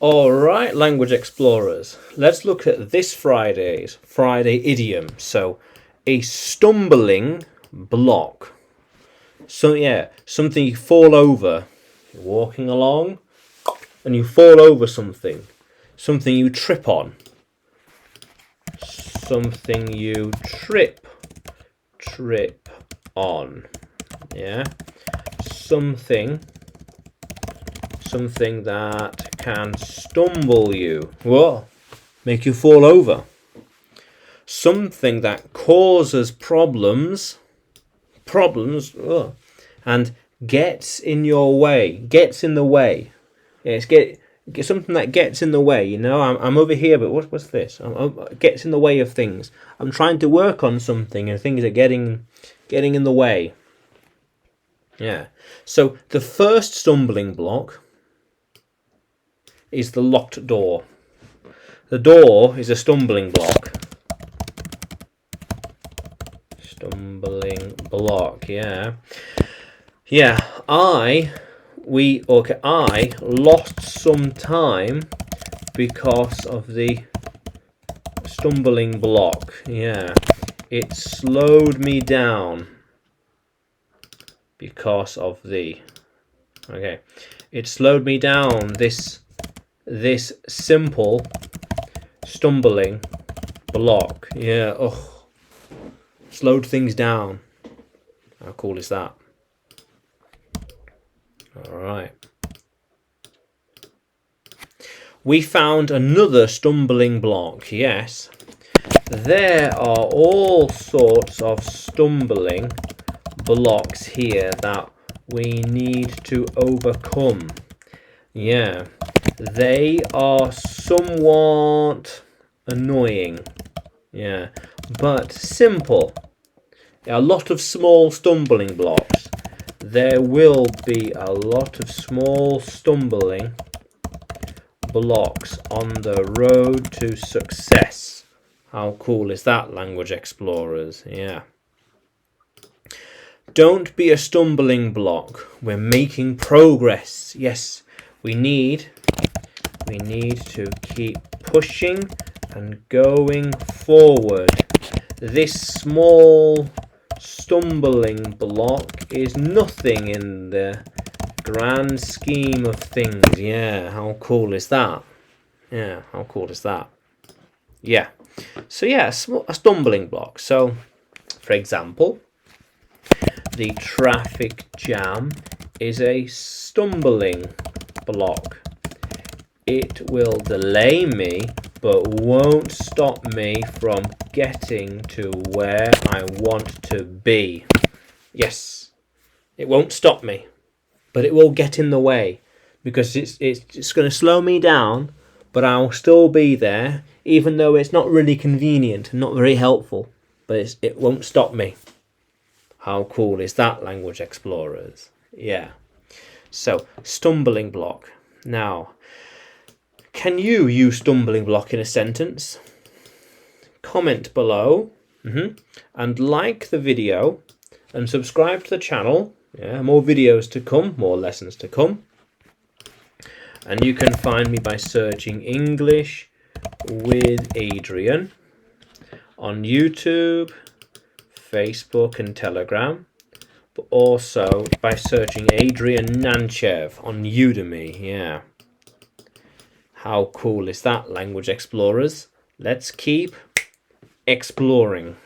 All right, language explorers. Let's look at this Friday's Friday idiom. So, a stumbling block. So yeah, something you fall over. You're walking along and you fall over something. Something you trip on. Something you trip on. Yeah. Something that can stumble you. Whoa. Make you fall over. Something that causes problems. And gets in your way. Gets in the way. Yeah, get something that gets in the way. You know, I'm over here, but what's this? Gets in the way of things. I'm trying to work on something, and things are getting in the way. Yeah. So the first stumbling block is the locked door. The door is a stumbling block. Stumbling block, yeah. Yeah, I lost some time because of the stumbling block. Yeah. It slowed me down because of the it slowed me down, this simple stumbling block. Yeah. Slowed things down. How cool is that? All right. We found another stumbling block. Yes. There are all sorts of stumbling blocks here that we need to overcome. Yeah. They are somewhat annoying. Yeah. But simple. A lot of small stumbling blocks. There will be a lot of small stumbling blocks on the road to success. How cool is that, language explorers? Yeah. Don't be a stumbling block. We're making progress. Yes, we need to keep pushing and going forward. This small stumbling block is nothing in the grand scheme of things. Yeah, how cool is that? Yeah, how cool is that? Yeah. So yeah, a stumbling block. So, for example, the traffic jam is a stumbling block. It will delay me, but won't stop me from getting to where I want to be. Yes, it won't stop me, but it will get in the way because it's going to slow me down, but I'll still be there, even though it's not really convenient and not very helpful, but it won't stop me. How cool is that, language explorers? Yeah. So, stumbling block. Now, can you use stumbling block in a sentence? Comment below and like the video and subscribe to the channel. Yeah, more videos to come, more lessons to come. And you can find me by searching English with Adrian on YouTube, Facebook and Telegram, but also by searching Adrian Nanchev on Udemy. Yeah. How cool is that, language explorers? Let's keep exploring.